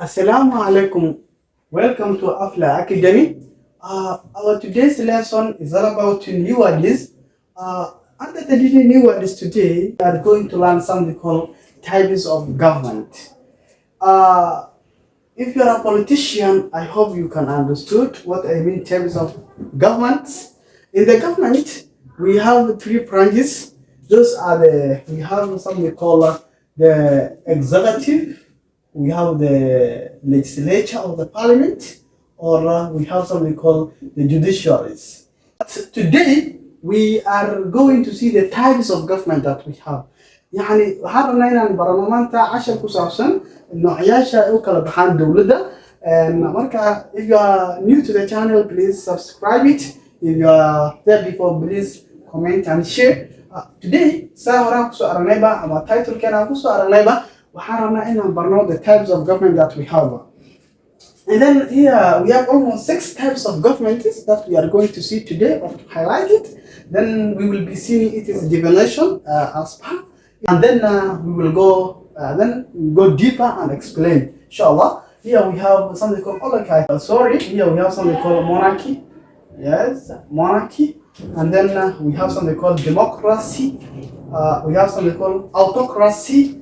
Assalamu alaikum. Welcome to Aflah Academy. Our today's lesson is all about new words. Under the new words today, we are going to learn something called types of government. Uh, if you are a politician, I hope you can understood what I mean types of government. In the government, we have three branches. Those are we have something called the executive, we have the legislature of the parliament, or we have something called the judiciaries. But today we are going to see the types of government that we have. يعني waxaan rabnaa inaan barano maanta cashar ku saabsan Nocyaasha u kala baxaan dowladda. Marka, if you are new to the channel, please subscribe it. If you are there before, please comment and share. Today, saa horaan kusoo aragnayba ama title-keena kusoo aragnayba, waxaan rabnaa inaan barno the types of government that we have. And then here we have almost 6 types of governments that we are going to see today, or to highlight it. Then we will be seeing it is definition as part, and then we will go deeper and explain. Inshallah. Here we have something called oligarchy. Here we have something called monarchy. Yes, monarchy. And then we have something called democracy. We have something called autocracy,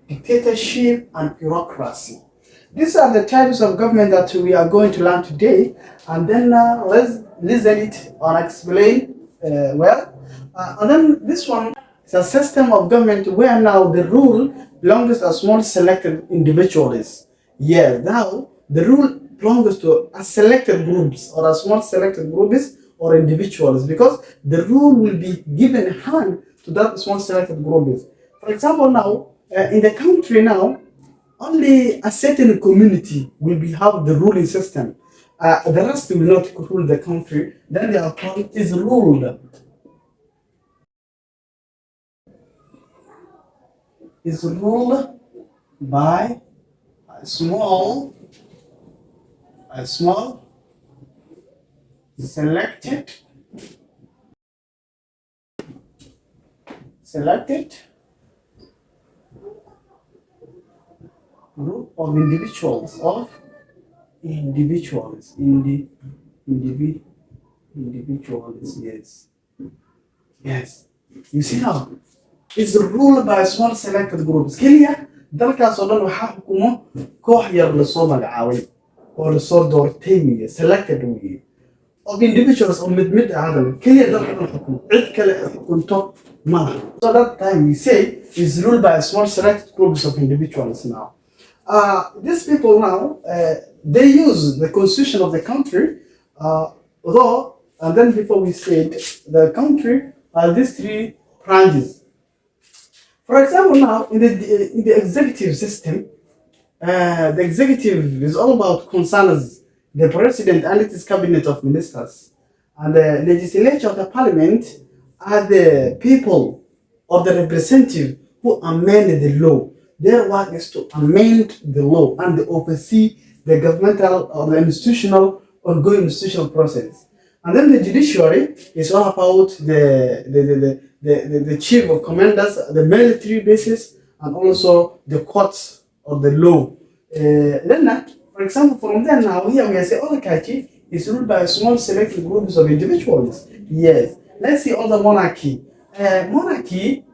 dictatorship, and bureaucracy. These are the types of government that we are going to learn today. And then let's listen it and explain well. And then this one is a system of government where now the rule belongs to a small selected individuals. Yes, now the rule belongs to a selected groups or a small selected groups or individuals, because the rule will be given hand to that small selected groups. For example, now in the country now, only a certain community will have the ruling system. The rest will not rule the country. Then they are called is ruled. Is ruled by a small selected group of individuals yes, you see now, it's ruled by small selected groups. Kaliya dalkaas oo dhan waxaa xukumo koox yar la soo magacaabay oo la soo doortay selected of individuals oo mid aadan kaliya dalka dhan xukumo cid kale xukunto malaha. So that time we say is ruled by small selected groups of individuals now. These people now, they use the constitution of the country, and then before we said the country are these 3 branches. For example, now in the executive system, the executive is all about concerns the president and its cabinet of ministers, and the legislature of the parliament are the people or the representative who amend the law. Their work is to amend the law and oversee the governmental or the ongoing institutional process. And then the judiciary is all about the chief of commanders, the military bases, and also the courts or the law. Then, for example, from there now, here we say oligarchy is ruled by a small selected groups of individuals. Yes. Let's see all the monarchy. Monarchy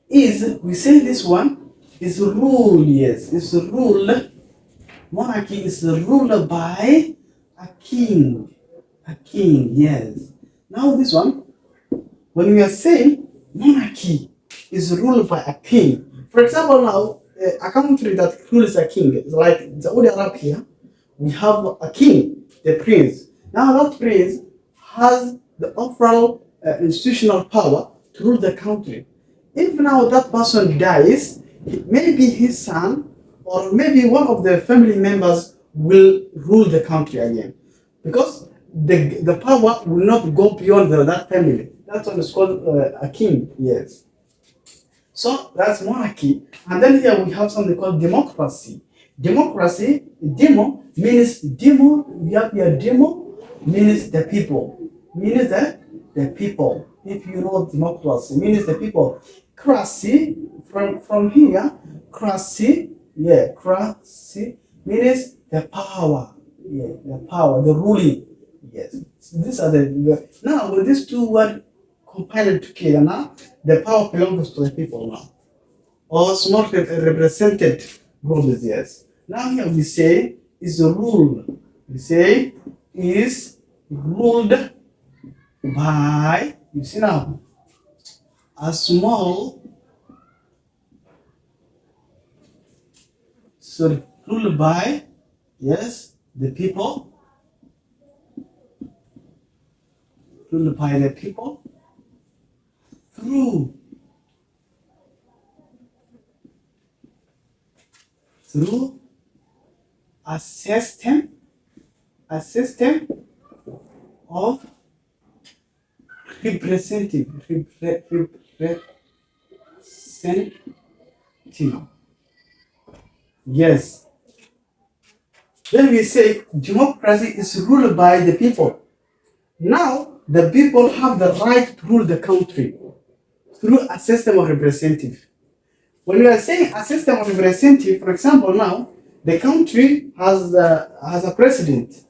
is, we say this one, is ruled, yes, is ruled. Monarchy is ruled by a king. A king, yes. Now this one, when we are saying monarchy is ruled by a king. For example, now a country that rules a king, is like Saudi Arabia, we have a king, the prince. Now that prince has the overall institutional power to rule the country. If now that person dies, maybe his son or maybe one of the family members will rule the country again, because the power will not go beyond that family. That's what is called a king. Yes. So that's monarchy. And then here we have something called democracy. Democracy, demo means demo. We have here demo means the people. Means the people. If you know democracy, means the people. Cracy from here, cracy, yeah, cracy means the power. Yeah, the power, the ruling. Yes. So these are now with these two words compiled together now, the power belongs to the people now. Or small represented groups, yes. Now here we say is ruled. We say is ruled by, you see now, a small, sorry, ruled by, yes, the people, ruled by the people through a system of representative. Yes. Then we say democracy is ruled by the people. Now the people have the right to rule the country through a system of representative. When we are saying a system of representative, for example, now the country has a president.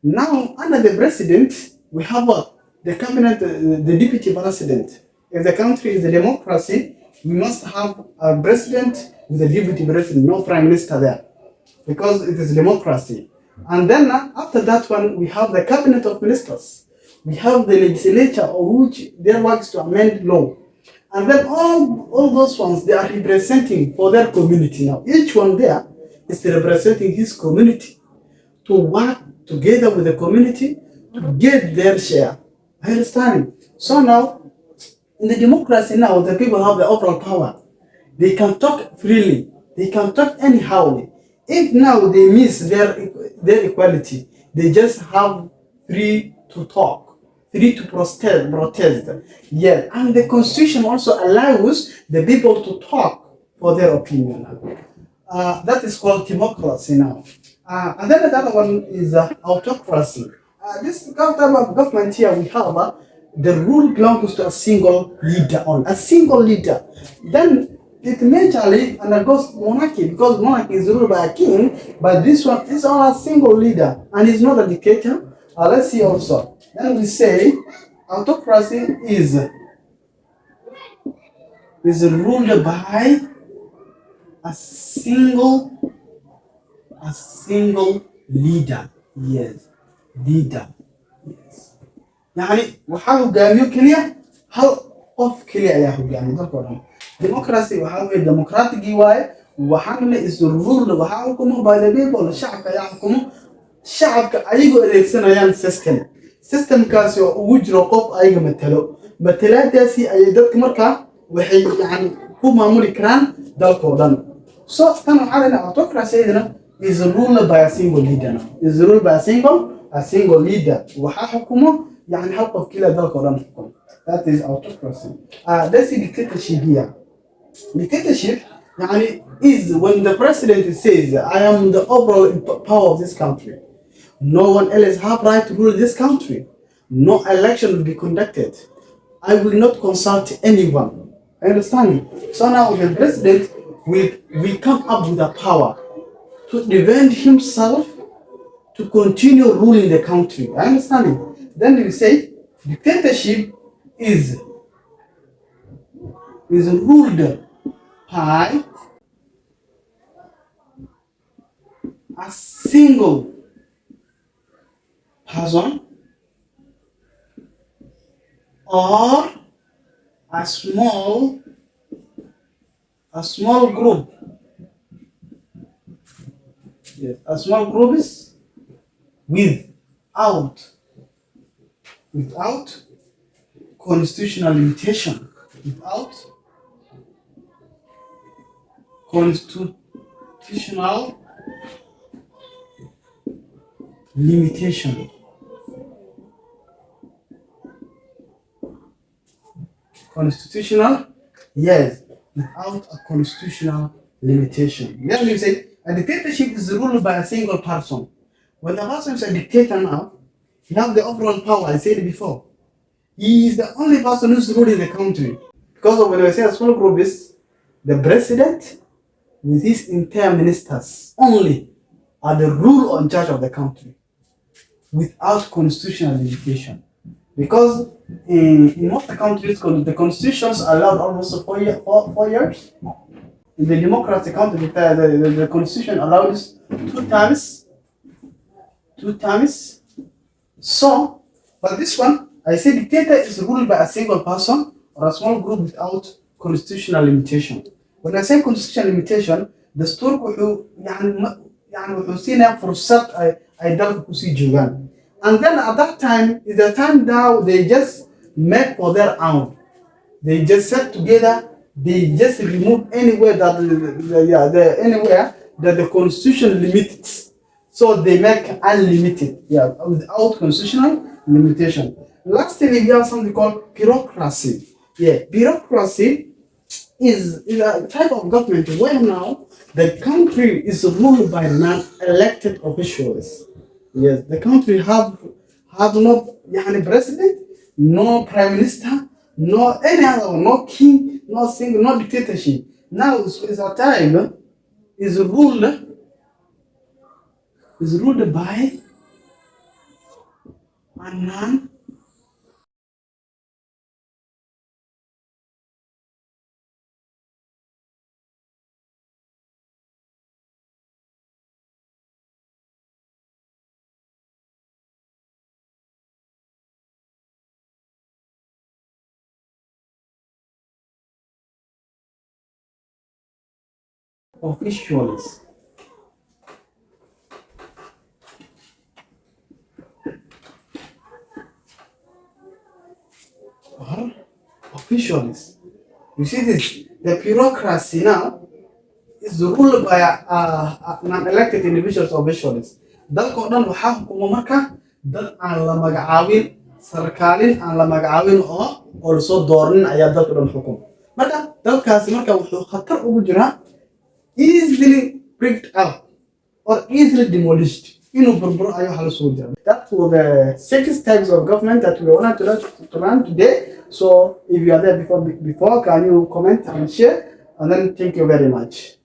Now under the president, we have the cabinet, the deputy president. If the country is a democracy, we must have a president with a deputy president, no prime minister there, because it is democracy. And then after that one, we have the cabinet of ministers. We have the legislature, of which their work is to amend law. And then all those ones, they are representing for their community now. Each one there is representing his community to work together with the community to get their share. I understand. So now, in the democracy now, the people have the overall power. They can talk freely. They can talk anyhow. If now they miss their equality, they just have free to talk. Free to protest. Yeah, and the constitution also allows the people to talk for their opinion. That is called democracy now. And then the other one is autocracy. This type of government here we have the rule belongs to a single leader only. A single leader. Then it majorly undergoes monarchy because monarchy is ruled by a king, but this one is all a single leader and he's not a dictator. Let's see also. Then we say autocracy is ruled by a single leader. Yes, leader. Yes. يعني waxaa hogaamiyo kaliya hal qof kaliya ayaa hogaamiyo dalka oo dhan. Democracy waxaa weeye democratic waaye waxaana is ruled waxaa xukumo by the people shacabka ayaa xukumo shacabka ayagoo adeegsanayaan systemkaasi oo ugu jiro qof ayaga matalaadaasi ay dadka markaa waxay yani ku maamuli karaan dalka oo dhan. So tan waxaa leedahay autocracy is ruled by a single leader now. Is ruled by a single leader. waxaa xukumo يعني help of killer dalka oo dhan xukumo. That is autocracy. Let's see dictatorship here. Dictatorship يعني is when the president says I am the overall power of this country. No one else have right to rule this country. No election will be conducted. I will not consult anyone. I understand. So now the president will come up with a power to defend himself to continue ruling the country. I understand. Then we say dictatorship is ruled by a single person or a small group. Yes, a small group is without constitutional limitation. Without constitutional limitation. Constitutional, yes, without a constitutional limitation. Then we say a dictatorship is ruled by a single person. When the person is a dictator now, he has the overall power. I said it before. He is the only person who's ruling the country. Because of when I say a small group is the president, with his entire ministers only are the rule or in charge of the country without constitutional limitation. Because in most countries, the constitutions allowed almost 4 years. In the democratic country, the constitution allows two times. So, but this one, I say dictator is ruled by a single person or a small group without constitutional limitation. When I say constitutional limitation, دستور wuxuu يعني wuxuu siinaya fursad ay dalka kusii joogaan. And then at that time is the time now they just make for their own. They just set together. They just remove anywhere that the constitution limits. So they make unlimited, without constitutional limitation. Lastly, we have something called bureaucracy. Bureaucracy is a type of government where now the country is ruled by non-elected officials. Yes, the country have no president, no prime minister, no any other, no king, no dictatorship. Now is a time is ruled by a non officials. Or officials. You see this? The bureaucracy now is ruled by non-elected individuals or officials. Dalka oo dhan waxaa xukuma marka dad aan la magacaabin, sarkaalin aan la magacaabin oo la soo dooranin ayaa dalka dhan xukuma. Marka dalkaasi marka wuxuu khatar ugu jiraa easily picked up or easily demolished. That was the 6 types of government that we wanted to learn today. So if you are there before, can you comment and share? And then thank you very much.